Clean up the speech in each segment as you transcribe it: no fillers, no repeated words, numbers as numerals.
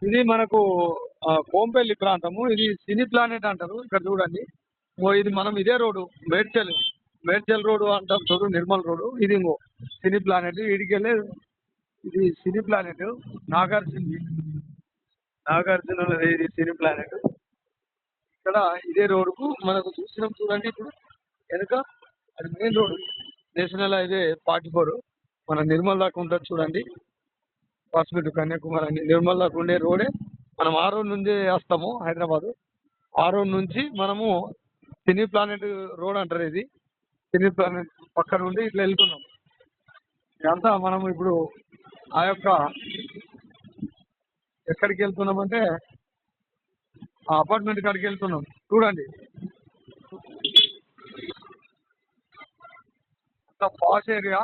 ఇది మనకు కోంపల్లి ప్రాంతము. ఇది సినీ ప్లానెట్ అంటారు. ఇక్కడ చూడండి. ఇది మనం ఇదే రోడ్డు మేడ్చల్ మేడ్చల్ రోడ్డు అంటాం చూడు, నిర్మల్ రోడ్డు. ఇది ఇంకో సినీ ప్లానెట్. వీడికెళ్ళే ఇది సినీ ప్లానెట్. నాగార్జున నాగార్జున ఇది సినీ ప్లానెట్. ఇక్కడ ఇదే రోడ్డుకు మనకు చూసినాం చూడండి. ఇప్పుడు వెనుక అది మెయిన్ రోడ్డు, నేషనల్ హైవే 44 మన నిర్మల్ దాకా ఉంటుంది చూడండి. హాస్పిటల్ కన్యాకుమారి అని నిర్మల్ దాకా ఉండే రోడే. మనం ఆ రోడ్ నుండి వస్తాము హైదరాబాద్. ఆ రోడ్ నుంచి మనము సినీ ప్లానెట్ రోడ్ అంటారు. ఇది సినీ ప్లానెట్ పక్క నుండి ఇట్లా వెళ్తున్నాం. ఇదంతా మనము ఇప్పుడు ఆ యొక్క ఎక్కడికి వెళ్తున్నామంటే ఆ అపార్ట్మెంట్ కాడికి వెళ్తున్నాం చూడండి. అంత పాష్ ఏరియా.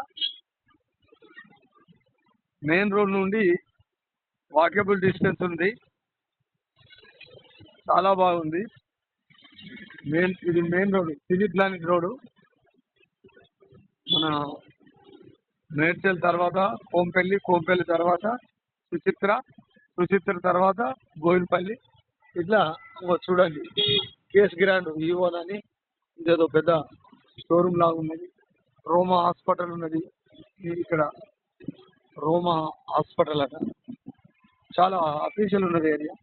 మెయిన్ రోడ్ నుండి వాకబుల్ డిస్టెన్స్ ఉంది. చాలా బాగుంది. ఇది మెయిన్ రోడ్, సినీ ప్లానెట్ రోడ్డు. మన మేడ్చల్ తర్వాత కోంపల్లి తర్వాత సుచిత్ర తర్వాత గోవిందపల్లి. ఇట్లా చూడండి. కేస్ గ్రాండ్ ఈవోన్ అని ఇదేదో పెద్ద షోరూమ్ లాగా ఉన్నది. రోమా హాస్పిటల్ ఉన్నది ఇక్కడ. రోమా హాస్పిటల్ అట. చాలా అఫీషియల్ ఉన్నది ఏరియా.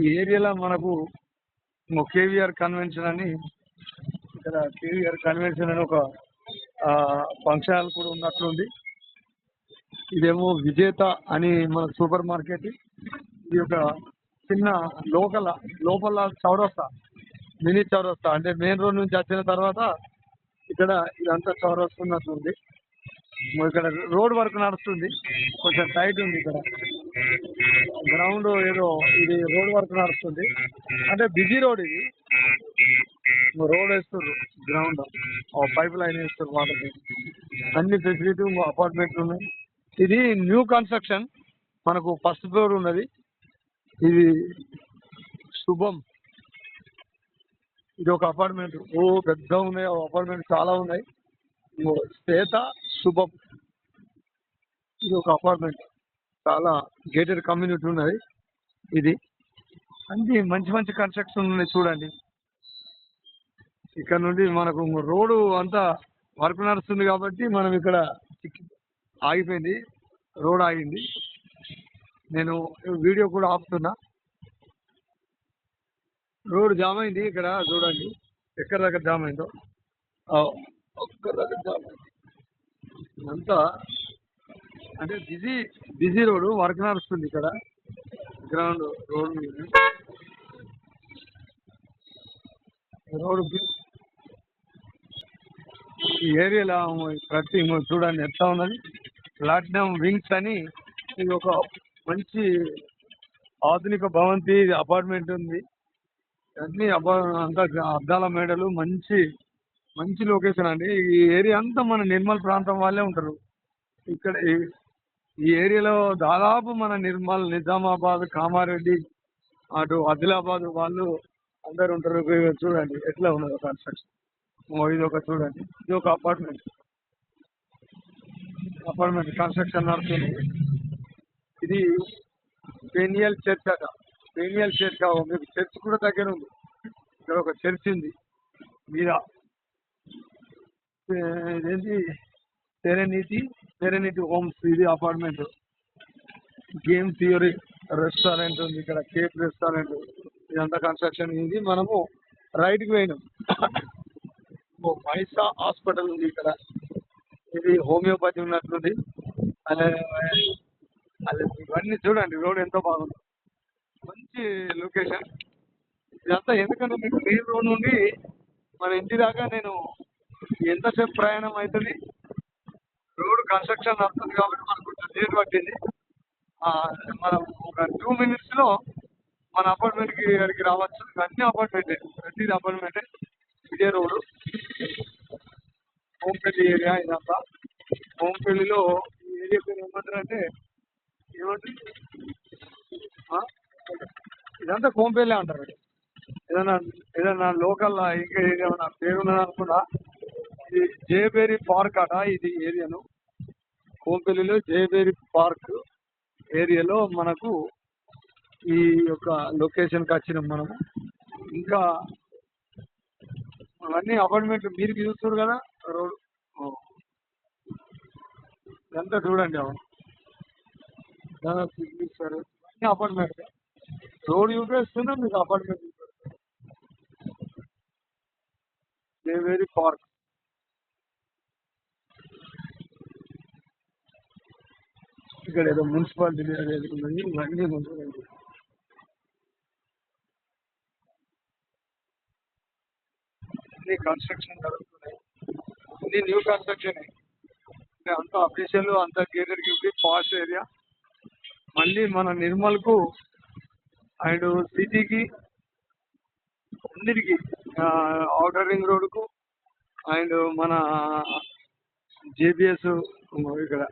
ఈ ఏరియాలో మనకు కేవీఆర్ కన్వెన్షన్ అని, ఇక్కడ కేవీఆర్ కన్వెన్షన్ అని ఒక ఫంక్షన్ హాల్ కూడా ఉన్నట్లుంది. ఇదేమో విజేత అని మన సూపర్ మార్కెట్. ఇది ఒక చిన్న లోపల చౌరస్తా, మినీ చౌరస్తా. అంటే మెయిన్ రోడ్ నుంచి వచ్చిన తర్వాత ఇక్కడ ఇదంతా చౌరస్తా ఉన్నట్లుంది. ఇక్కడ రోడ్ వర్క్ నడుస్తుంది, కొంచెం టైట్ ఉంది. ఇక్కడ గ్రౌండ్ ఏదో ఇది రోడ్ వర్క్ నడుస్తుంది. అంటే బిజీ రోడ్ ఇది. రోడ్ వేస్తారు, గ్రౌండ్ పైప్ లైన్ వేస్తారు, వాటర్ అన్ని ఫెసిలిటీ అపార్ట్మెంట్లు ఉన్నాయి. ఇది న్యూ కన్స్ట్రక్షన్. మనకు ఫస్ట్ ఫ్లోర్ ఉన్నది. ఇది శుభం. ఇది ఒక అపార్ట్మెంట్. పెద్ద ఉన్నాయి అపార్ట్మెంట్, చాలా ఉన్నాయి. శ్వేత శుభం. ఇది ఒక అపార్ట్మెంట్, చాలా గేటెడ్ కమ్యూనిటీ ఉన్నది. ఇది అన్ని మంచి కన్స్ట్రక్షన్ ఉన్నాయి చూడండి. ఇక్కడ నుండి మనకు రోడ్డు అంతా వర్క్ నడుస్తుంది కాబట్టి మనం ఇక్కడ ఆగిపోయింది, రోడ్ ఆగింది. నేను వీడియో కూడా ఆపుతున్నా. రోడ్ జామ్ అయింది ఇక్కడ చూడండి. ఎక్కడ దగ్గర జామ్ అయిందో ఒక్క దగ్గర జామ్ అయింది. అంతా అంటే బిజీ రోడ్డు, వర్క్ నడుస్తుంది ఇక్కడ. గ్రౌండ్ రోడ్ ఈ ఏరియాలో ప్రతి చూడండి ఎట్లా ఉన్నది. ప్లాటినం వింగ్స్ అని ఇది ఒక మంచి ఆధునిక భవంతి అపార్ట్మెంట్ ఉంది. అన్ని అంతా అద్దాల మేడలు, మంచి లొకేషన్ అండి. ఈ ఏరియా అంతా మన నిర్మల్ ప్రాంతం వాళ్ళే ఉంటారు. ఇక్కడ ఈ ఏరియాలో దాదాపు మన నిర్మల్, నిజామాబాద్, కామారెడ్డి, అటు ఆదిలాబాద్ వాళ్ళు అందరు ఉంటారు. చూడండి ఎట్లా ఉన్నది కన్స్ట్రక్షన్. ఇది ఒక చూడండి, ఇది ఒక అపార్ట్మెంట్ కన్స్ట్రక్షన్ నడుస్తుంది. ఇది పెనియల్ చర్చ్ అట. పెనియల్ చర్చ్ మీకు చర్చ్ కూడా దగ్గర ఉంది. ఇక్కడ ఒక చర్చ్ ఉంది మీద. ఇదేంటి సెరెనిటీ హోమ్స్. ఇది అపార్ట్మెంట్. గేమ్ థియరీ రెస్టారెంట్ ఉంది ఇక్కడ, కేఫ్ రెస్టారెంట్. ఇదంతా కన్స్ట్రక్షన్. ఇది మనము రైట్కి పోయినాం. మైసా హాస్పిటల్ ఉంది ఇక్కడ. ఇది హోమియోపతి ఉన్నట్లుంది. అలా ఇవన్నీ చూడండి. రోడ్ ఎంతో బాగుంది, మంచి లొకేషన్. ఇదంతా ఎందుకంటే మీకు మెయిన్ రోడ్ నుండి మన ఇంటి దాకా నేను ఎంతసేపు ప్రయాణం అవుతుంది. రోడ్ కన్స్ట్రక్షన్ నడుస్తుంది కాబట్టి మనకు కొంచెం లేట్ పట్టింది. మనం ఒక 2 minutesలో మన అపార్ట్మెంట్కి అక్కడికి రావచ్చు. అన్ని అపార్ట్మెంటే, ప్రతిది అపార్ట్మెంటే. ఇదే రోడ్డు, కోంపల్లి ఏరియా. ఇదంతా కోంపల్లిలో ఈ ఏరియా పేరు ఏమంటారంటే ఇదంతా కోంపల్లి అంటారు. ఏదైనా లోకల్ ఇంకా ఏమైనా పేరు ఉన్నది అనుకున్నా. ఇది జేబేరి పార్క్ అట. ఇది ఏరియాను కోంపల్లిలో జేబేరి పార్క్ ఏరియాలో మనకు ఈ యొక్క లొకేషన్కి వచ్చినాం మనము. ఇంకా అవన్నీ అపార్ట్మెంట్లు మీరు చూస్తారు కదా రోడ్ ఎంత చూడండి సిగ్నేచర్ అన్ని అపార్ట్మెంట్ రోడ్ చూపిస్తున్నా మీకు అపార్ట్మెంట్ దేవేరి పార్క్. ఇక్కడ ఏదో మున్సిపాలిటీ ఉన్నది ఇవన్నీ ఉంటుంది. అన్ని కన్స్ట్రక్షన్ జరుగుతున్నాయి, అన్ని న్యూ కన్స్ట్రక్షన్ అంత అఫీషియల్ అంత గేటెడ్ కి పాష్ ఏరియా. మళ్ళీ మన నిర్మల్కు అండ్ సిటీకి అన్నిటికీ ఔటర్ రింగ్ రోడ్కు అండ్ మన జేబిఎస్ ఇక్కడ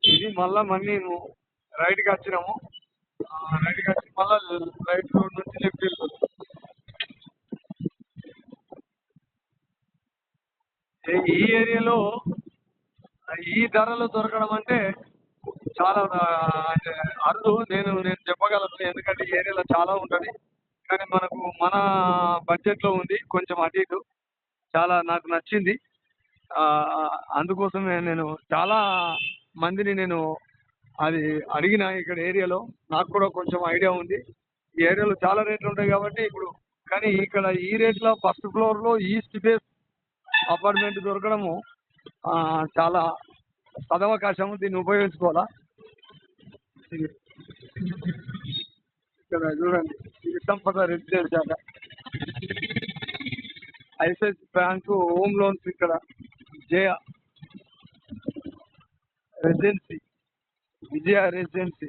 ఇది మళ్ళీ రైట్కి వచ్చినాము. రైట్కి వచ్చి మళ్ళీ రైట్ రోడ్ నుంచి లెఫ్ట్ వెళ్ళిపోతాం. ఈ ఏరియాలో ఈ ధరలు దొరకడం అంటే చాలా అంటే అరుదు. నేను చెప్పగలను, ఎందుకంటే ఈ ఏరియాలో చాలా ఉంటుంది. కానీ మన బడ్జెట్లో ఉంది, కొంచెం అటు ఇటు. చాలా నాకు నచ్చింది. అందుకోసమే నేను చాలా మందిని అది అడిగిన ఇక్కడ ఏరియాలో. నాకు కూడా కొంచెం ఐడియా ఉంది. ఈ ఏరియాలో చాలా రేట్లు ఉంటాయి కాబట్టి ఇప్పుడు. కానీ ఇక్కడ ఈ రేట్లో ఫస్ట్ ఫ్లోర్లో ఈస్ట్ ఫేస్ అపార్ట్మెంట్ దొరకడము చాలా సదవకాశము. దీన్ని ఉపయోగించుకోవాలా. ఇక్కడ చూడండి, ఇది సంపద రెసిడెన్స్ అట. ఐసిఐసి బ్యాంకు హోమ్ లోన్స్ ఇక్కడ జయ రెసిడెన్సీ, విజయ రెసిడెన్సీ,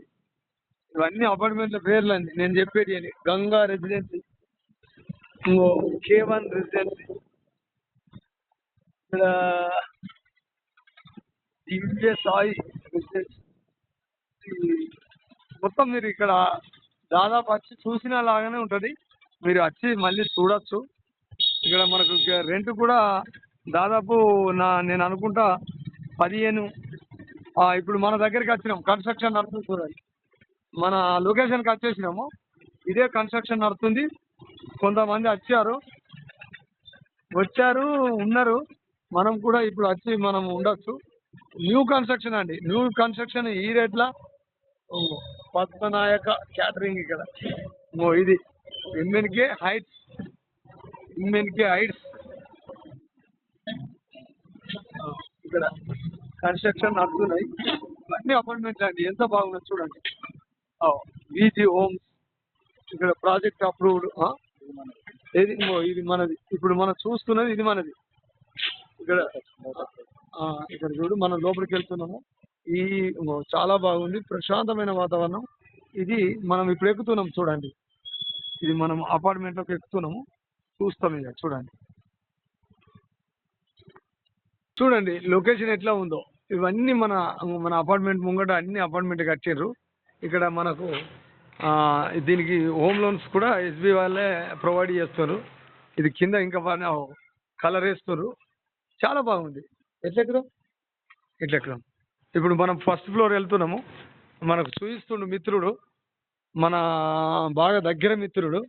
ఇవన్నీ అపార్ట్మెంట్ల పేర్లు అండి నేను చెప్పేది. అని గంగా రెసిడెన్సీ, K1 రెసిడెన్సీ, ఇక్కడ దివ్య సాయి రెసిడెన్సీ. మొత్తం మీరు ఇక్కడ దాదాపు వచ్చి చూసిన లాగానే ఉంటుంది. మీరు వచ్చి మళ్ళీ చూడొచ్చు. ఇక్కడ మనకు రెంట్ కూడా దాదాపు నేను అనుకుంటా 15. ఇప్పుడు మన దగ్గరికి వచ్చినాం, కన్స్ట్రక్షన్ నడుస్తుంది చూడండి. మన లొకేషన్కి వచ్చేసినాము, ఇదే కన్స్ట్రక్షన్ నడుస్తుంది. కొంతమంది వచ్చారు ఉన్నారు. మనం కూడా ఇప్పుడు వచ్చి మనం ఉండొచ్చు. న్యూ కన్స్ట్రక్షన్ అండి, న్యూ కన్స్ట్రక్షన్. ఈ రేట్ల పద్మనాయక క్యాటరింగ్ ఇక్కడ ఇది ఎంఎన్కే హైట్స్ ఇక్కడ కన్స్ట్రక్షన్ నడుస్తున్నాయి. అన్ని అపార్ట్మెంట్స్ అండి, ఎంత బాగున్నాయి చూడండి. వీజీ హోమ్స్ ఇక్కడ ప్రాజెక్ట్ అప్రూవ్డ్. ఏది ఇది మనది, ఇప్పుడు మనం చూస్తున్నది ఇది మనది. ఇక్కడ చూడు, మనం లోపలికి వెళ్తున్నాము. ఈ చాలా బాగుంది, ప్రశాంతమైన వాతావరణం. ఇది మనం ఇప్పుడు ఎక్కుతున్నాం చూడండి. ఇది మనం అపార్ట్మెంట్లోకి ఎక్కుతున్నాము, చూస్తాం. ఇక చూడండి లొకేషన్ ఎట్లా ఉందో. ఇవన్నీ మన అపార్ట్మెంట్ ముంగట అన్ని అపార్ట్మెంట్ కట్టిర్రు. ఇక్కడ మనకు దీనికి హోమ్ లోన్స్ కూడా ఎస్బీ వాళ్ళే ప్రొవైడ్ చేస్తారు. ఇది కింద ఇంకా కలర్ వేస్తారు, చాలా బాగుంది. ఎట్లెక్కడం ఇప్పుడు మనం ఫస్ట్ ఫ్లోర్ వెళ్తున్నాము. మనకు చూపిస్తుండు మిత్రుడు, మన బాగా దగ్గర మిత్రుడు.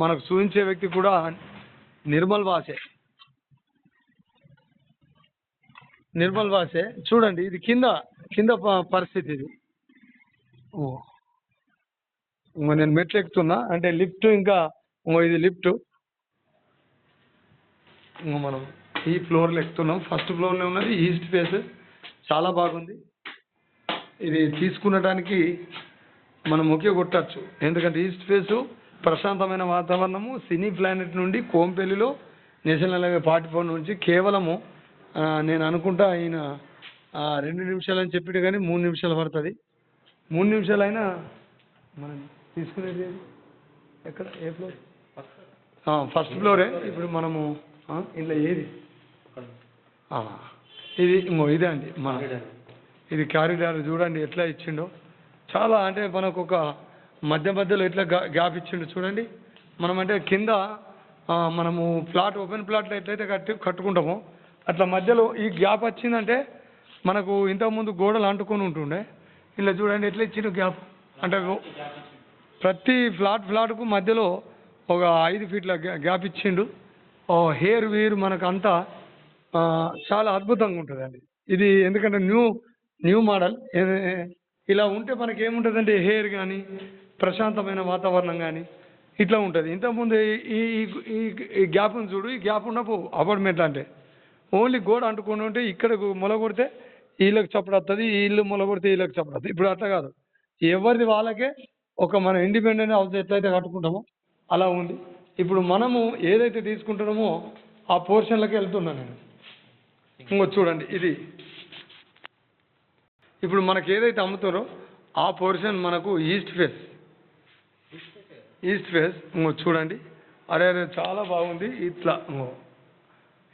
మనకు చూపించే వ్యక్తి కూడా నిర్మల్ వాసే. చూడండి, ఇది కింద పరిస్థితి. ఇది నేను మెట్లు ఎక్కుతున్నా, అంటే లిఫ్ట్. ఇంకా ఇది లిఫ్ట్. మనం ఈ ఫ్లోర్లో ఎక్కుతున్నాం. ఫస్ట్ ఫ్లోర్లో ఉన్నది ఈస్ట్ ఫేస్, చాలా బాగుంది. ఇది తీసుకునడానికి మనం ఒకే కొట్టచ్చు, ఎందుకంటే ఈస్ట్ ఫేసు ప్రశాంతమైన వాతావరణము. సినీ ప్లానెట్ నుండి కోంపల్లిలో నేషనల్ హైవే 44 నుంచి కేవలము నేను అనుకుంటా ఆయన 2 నిమిషాలు అని చెప్పాడు, కానీ 3 నిమిషాలు పడుతుంది. 3 నిమిషాలు అయినా మనం తీసుకునేది ఎక్కడ, ఏ ఫ్లోర్? ఫస్ట్ ఫ్లోరే. ఇప్పుడు మనము ఇలా ఏది ఇది ఇదే అండి ఇది కారిడార్. చూడండి ఎట్లా ఇచ్చిండో, చాలా. అంటే మనకు ఒక మధ్యలో ఎట్లా గ్యాప్ ఇచ్చిండు చూడండి. మనం అంటే కింద మనము ఓపెన్ ప్లాట్లో ఎట్లయితే కట్టుకుంటామో అట్లా మధ్యలో ఈ గ్యాప్ వచ్చిందంటే మనకు ఇంతకుముందు గోడలు అంటుకొని ఉంటుండే. ఇలా చూడండి ఎట్లా ఇచ్చిండు గ్యాప్. అంటే ప్రతి ఫ్లాట్కు మధ్యలో ఒక 5 ఫీట్ల గ్యాప్ ఇచ్చిండు. హెయిర్ వీర్ మనకు అంతా చాలా అద్భుతంగా ఉంటుందండి ఇది. ఎందుకంటే న్యూ మోడల్. ఇలా ఉంటే మనకి ఏముంటుందంటే హెయిర్ కానీ ప్రశాంతమైన వాతావరణం కానీ ఇట్లా ఉంటుంది. ఇంతకుముందు ఈ ఈ ఈ గ్యాప్ను చూడు, ఈ గ్యాప్ ఉన్నప్పుడు అపార్ట్మెంట్ అంటే ఓన్లీ గోడ అంటుకొని ఉంటే ఇక్కడ మొల కొడితే వీళ్ళకి చప్పుడు వస్తుంది, వీళ్ళు మొల కొడితే వీళ్ళకి చప్పుడు వస్తుంది. ఇప్పుడు అట్లా కాదు, ఎవరిది వాళ్ళకే ఒక మన ఇండిపెండెంట్ హౌస్ ఎట్లయితే కట్టుకుంటామో అలా ఉంది. ఇప్పుడు మనము ఏదైతే తీసుకుంటున్నామో ఆ పోర్షన్లకి వెళ్తున్నాను నేను. ఇంకో చూడండి, ఇది ఇప్పుడు మనకి ఏదైతే అమ్ముతారో ఆ పోర్షన్ మనకు ఈస్ట్ ఫేస్. ఇంకో చూడండి, అరే చాలా బాగుంది. ఇట్లా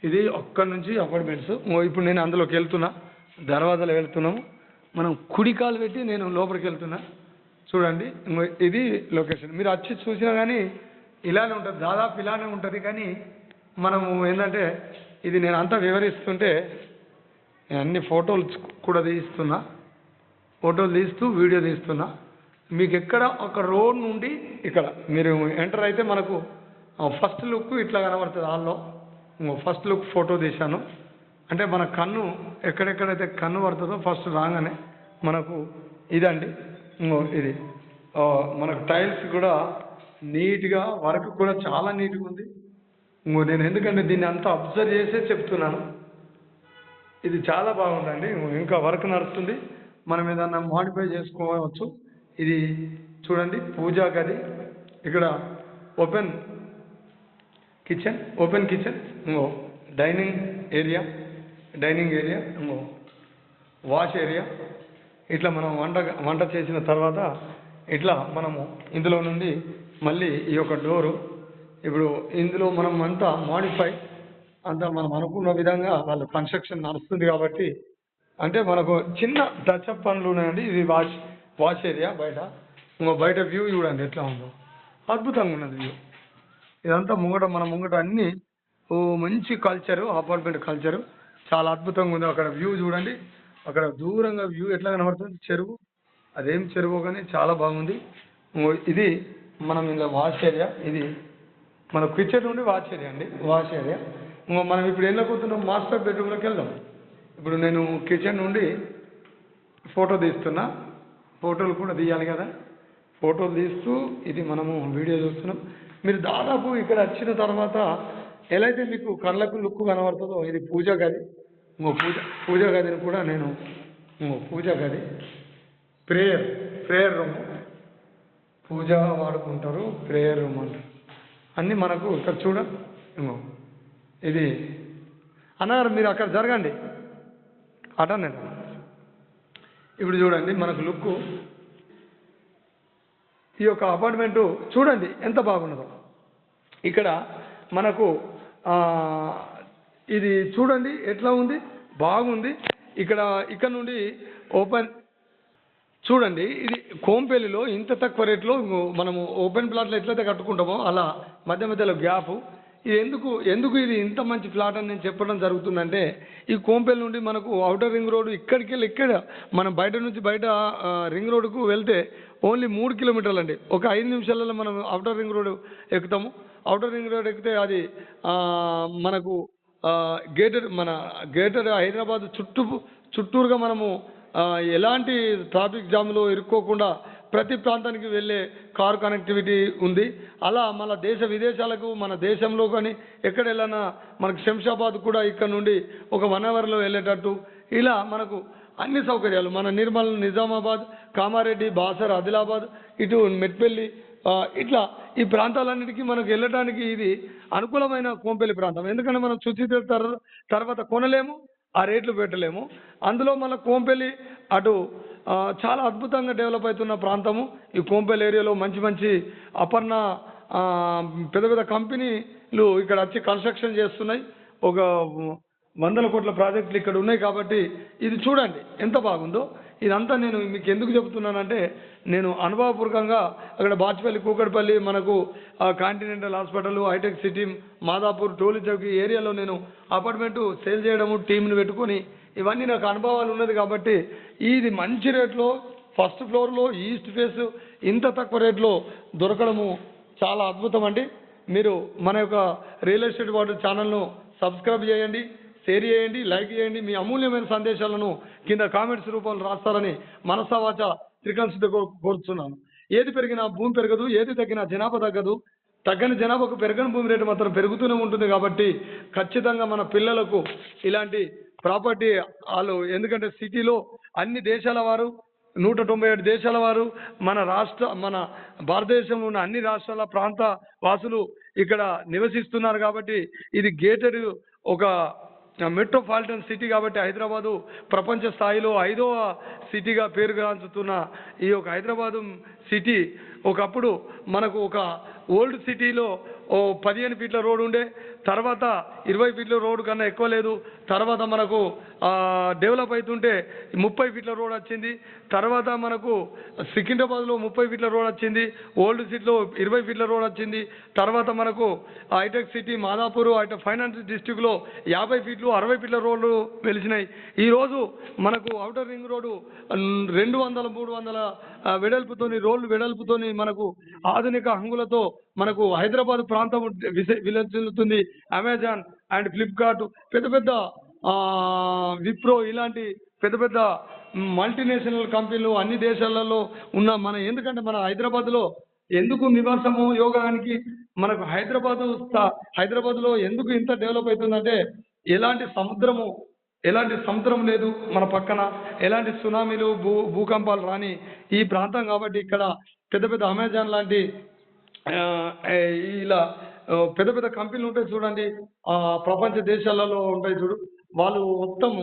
ఇది అక్కడి నుంచి అపార్ట్మెంట్స్. ఇప్పుడు నేను అందులోకి వెళ్తున్నా, దర్వాజాలో వెళ్తున్నాము. మనం కుడికాలు పెట్టి నేను లోపలికి వెళ్తున్నా. చూడండి, ఇది లొకేషన్. మీరు వచ్చి చూసినా కానీ ఇలానే ఉంటుంది, దాదాపు ఇలానే ఉంటుంది. కానీ మనము ఏంటంటే ఇది నేను అంతా వివరిస్తుంటే అన్ని ఫోటోలు కూడా ఫోటోలు తీస్తూ వీడియో తీస్తున్నా. మీకు ఎక్కడ ఒక రోడ్ నుండి ఇక్కడ మీరు ఎంటర్ అయితే మనకు ఫస్ట్ లుక్ ఇట్లా కనబడుతుంది. హాల్లో ఫస్ట్ లుక్ ఫోటో తీశాను. అంటే మన కన్ను ఎక్కడెక్కడైతే కన్ను పడుతుందో ఫస్ట్ రాగానే మనకు ఇదండి. ఇది మనకు టైల్స్ కూడా నీట్గా, వర్క్ కూడా చాలా నీట్గా ఉంది. నేను ఎందుకంటే దీన్ని అంతా అబ్జర్వ్ చేసే చెప్తున్నాను. ఇది చాలా బాగుందండి. ఇంకా వర్క్ నడుస్తుంది, మనం ఏదన్నా మాడిఫై చేసుకోవచ్చు. ఇది చూడండి, పూజా గది. ఇక్కడ open kitchen, dining area, wash area. ఇట్లా మనం వంట చేసిన తర్వాత ఇట్లా మనము ఇందులో నుండి మళ్ళీ ఈ యొక్క డోరు. ఇప్పుడు ఇందులో మనం అంతా మాడిఫై అంతా మనం అనుకున్న విధంగా వాళ్ళ కన్స్ట్రక్షన్ నడుస్తుంది కాబట్టి అంటే మనకు చిన్న టచ్అప్ పనులు ఉన్నాయండి. ఇది వాష్ ఏరియా. బయట వ్యూ చూడండి ఎట్లా ఉందో, అద్భుతంగా ఉన్నది వ్యూ. ఇదంతా మన ముంగట అన్నీ మంచి కల్చరు, అపార్ట్మెంట్ కల్చరు చాలా అద్భుతంగా ఉంది. అక్కడ వ్యూ చూడండి, అక్కడ దూరంగా వ్యూ ఎట్లా కనబడుతుంది, చెరువు. అదేం చెరువు కానీ చాలా బాగుంది. ఇది మనం ఇలా వాష్ ఏరియా. ఇది మన కిచెన్ నుండి వాష్ ఏరియా అండి, వాష్ ఏరియా. మనం ఇప్పుడు వెళ్ళకపోతున్నాం, మాస్టర్ బెడ్రూమ్లోకి వెళ్దాం. ఇప్పుడు నేను కిచెన్ నుండి ఫోటో తీస్తున్నా, ఫోటోలు కూడా తీయాలి కదా, ఫోటోలు తీస్తూ ఇది మనము వీడియో చూస్తున్నాం. మీరు దాదాపు ఇక్కడ వచ్చిన తర్వాత ఎలా అయితే మీకు కళ్ళకు లుక్ కనబడుతుందో ఇది పూజా గది. పూజా గదిని కూడా నేను పూజా గది, ప్రేయర్ రూమ్, పూజ వాడుకుంటారు, ప్రేయర్ రూమ్ అంటారు. అన్నీ మనకు ఇక్కడ చూడండి. ఇది అన్నారు, మీరు అక్కడ జరగండి అటనే. ఇప్పుడు చూడండి మనకు లుక్, ఈ యొక్క అపార్ట్మెంటు చూడండి ఎంత బాగున్నదో. ఇక్కడ మనకు ఇది చూడండి ఎట్లా ఉంది, బాగుంది. ఇక్కడ నుండి ఓపెన్ చూడండి. ఇది కోంపల్లిలో ఇంత తక్కువ రేట్లో మనము ఓపెన్ ప్లాట్లు ఎట్లయితే కట్టుకుంటామో అలా మధ్యలో గ్యాపు. ఇది ఎందుకు ఇది ఇంత మంచి ఫ్లాట్ అని నేను చెప్పడం జరుగుతుందంటే, ఈ కోంపల్లి నుండి మనకు అవుటర్ రింగ్ రోడ్ ఇక్కడ మనం బయట రింగ్ రోడ్కు వెళ్తే ఓన్లీ 3 కిలోమీటర్లు అండి. ఒక 5 నిమిషాలలో మనం అవుటర్ రింగ్ రోడ్ ఎక్కుతాము. అవుటర్ రింగ్ రోడ్ ఎక్కితే అది మనకు గేటెడ్ హైదరాబాద్ చుట్టూరుగా మనము ఎలాంటి ట్రాఫిక్ జామ్లో ఇరుక్కోకుండా ప్రతి ప్రాంతానికి వెళ్ళే కార్ కనెక్టివిటీ ఉంది. అలా మన దేశ విదేశాలకు, మన దేశంలో కానీ ఎక్కడ వెళ్ళినా మనకు శంషాబాద్ కూడా ఇక్కడ నుండి ఒక 1 అవర్లో వెళ్ళేటట్టు ఇలా మనకు అన్ని సౌకర్యాలు. మన నిర్మల్, నిజామాబాద్, కామారెడ్డి, బాసర్, ఆదిలాబాద్, ఇటు మెట్పల్లి, ఇట్లా ఈ ప్రాంతాలన్నిటికీ మనకు వెళ్ళడానికి ఇది అనుకూలమైన కోంపల్లి ప్రాంతం. ఎందుకంటే మనం చూసి తర్వాత కొనలేము, ఆ రేట్లు పెట్టలేము. అందులో మన కోంపల్లి అటు చాలా అద్భుతంగా డెవలప్ అవుతున్న ప్రాంతము. ఈ కోంపల్లి ఏరియాలో మంచి అపర్ణ పెద్ద కంపెనీలు ఇక్కడ వచ్చి కన్స్ట్రక్షన్ చేస్తున్నాయి. ఒక 100 కోట్ల ప్రాజెక్టులు ఇక్కడ ఉన్నాయి కాబట్టి ఇది చూడండి ఎంత బాగుందో. ఇదంతా నేను మీకు ఎందుకు చెబుతున్నానంటే, నేను అనుభవపూర్వకంగా అక్కడ బాచ్పల్లి, కూకట్పల్లి, మనకు continental hospital, hitech city, Madhapur, Toli Chowk ఏరియాలో నేను అపార్ట్మెంటు సేల్ చేయడము, టీంని పెట్టుకొని ఇవన్నీ నాకు అనుభవాలు ఉన్నది కాబట్టి ఇది మంచి రేట్లో ఫస్ట్ ఫ్లోర్లో ఈస్ట్ ఫేస్ ఇంత తక్కువ రేట్లో దొరకడము చాలా అద్భుతం అండి. మీరు మన యొక్క రియల్ ఎస్టేట్ వార్డు ఛానల్ను సబ్స్క్రైబ్ చేయండి, షేర్ చేయండి, లైక్ చేయండి. మీ అమూల్యమైన సందేశాలను కింద కామెంట్స్ రూపంలో రాస్తారని మనసా వాచా త్రికరణ శుద్ధిగా కోరుతున్నాను. ఏది పెరిగినా భూమి పెరగదు, ఏది తగ్గినా జనాభా తగ్గదు. తగ్గని జనాభాకు పెరగని భూమి రేటు మాత్రం పెరుగుతూనే ఉంటుంది. కాబట్టి ఖచ్చితంగా మన పిల్లలకు ఇలాంటి ప్రాపర్టీ వాళ్ళు, ఎందుకంటే సిటీలో అన్ని దేశాల వారు 197 దేశాల వారు మన భారతదేశంలో ఉన్న అన్ని రాష్ట్రాల ప్రాంత వాసులు ఇక్కడ నివసిస్తున్నారు. కాబట్టి ఇది గేటెడ్ ఒక మెట్రోపాలిటన్ సిటీ. కాబట్టి హైదరాబాదు ప్రపంచ స్థాయిలో 5వ సిటీగా పేరుగాంచుతున్న ఈ యొక్క హైదరాబాదు సిటీ ఒకప్పుడు మనకు ఒక ఓల్డ్ సిటీలో 15 ఫీట్ల రోడ్ ఉండే, తర్వాత 20 ఫీట్ల రోడ్డు కన్నా ఎక్కువ లేదు. తర్వాత మనకు డెవలప్ అవుతుంటే 30 ఫీట్ల రోడ్ వచ్చింది. తర్వాత మనకు సికింద్రాబాద్లో 30 ఫీట్ల రోడ్ వచ్చింది, ఓల్డ్ సిటీలో 20 ఫీట్ల రోడ్ వచ్చింది. తర్వాత మనకు హైటెక్ సిటీ మాదాపూర్ ఫైనాన్స్ డిస్టిక్లో 50 ఫీట్లు 60 ఫీట్ల రోడ్లు వెలిసినాయి. ఈరోజు మనకు ఔటర్ రింగ్ రోడ్డు 200-300 వెడల్పుతోని రోడ్లు వెడల్పుతోని మనకు ఆధునిక హంగులతో మనకు హైదరాబాద్ ప్రాంతం విలసిల్లుతుంది. అమెజాన్ అండ్ ఫ్లిప్కార్ట్, పెద్ద పెద్ద విప్రో, ఇలాంటి పెద్ద పెద్ద మల్టీనేషనల్ కంపెనీలు అన్ని దేశాలలో ఉన్న ఎందుకంటే మన హైదరాబాద్లో ఎందుకు నివాసము యోగానికి మనకు హైదరాబాద్లో ఎందుకు ఇంత డెవలప్ అవుతుందంటే ఎలాంటి సముద్రం లేదు మన పక్కన, ఎలాంటి సునామీలు భూకంపాలు రాని ఈ ప్రాంతం. కాబట్టి ఇక్కడ పెద్ద పెద్ద అమెజాన్ లాంటి ఇలా పెద్ద పెద్ద కంపెనీలు ఉంటాయి చూడండి, ప్రపంచ దేశాలలో ఉంటాయి చూడు, వాళ్ళు మొత్తము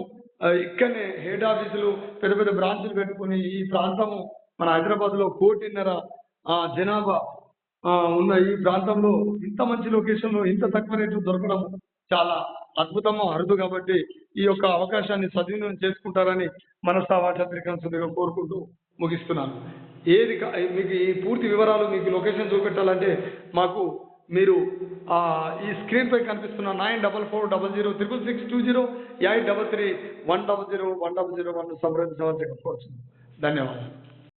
ఇక్కడనే హెడ్ ఆఫీసులు పెద్ద పెద్ద బ్రాంచ్లు పెట్టుకుని ఈ ప్రాంతము మన హైదరాబాద్లో 1,50,00,000 జనాభా ఉన్న ఈ ప్రాంతంలో ఇంత మంచి లొకేషన్లో ఇంత తక్కువ రేట్లు దొరకడం చాలా అద్భుతము, అరుదు. కాబట్టి ఈ యొక్క అవకాశాన్ని సద్వినియోగం చేసుకుంటారని మనసా వాచా త్రికరణ శుద్ధిగా కోరుకుంటూ ముగిస్తున్నాను. మీకు ఈ పూర్తి వివరాలు, మీకు లొకేషన్ చూపెట్టాలంటే మీరు ఈ స్క్రీన్ పై కనిపిస్తున్న 9440066620 833100100 సంప్రదించవలసిన కోరుతున్నాను. ధన్యవాదాలు.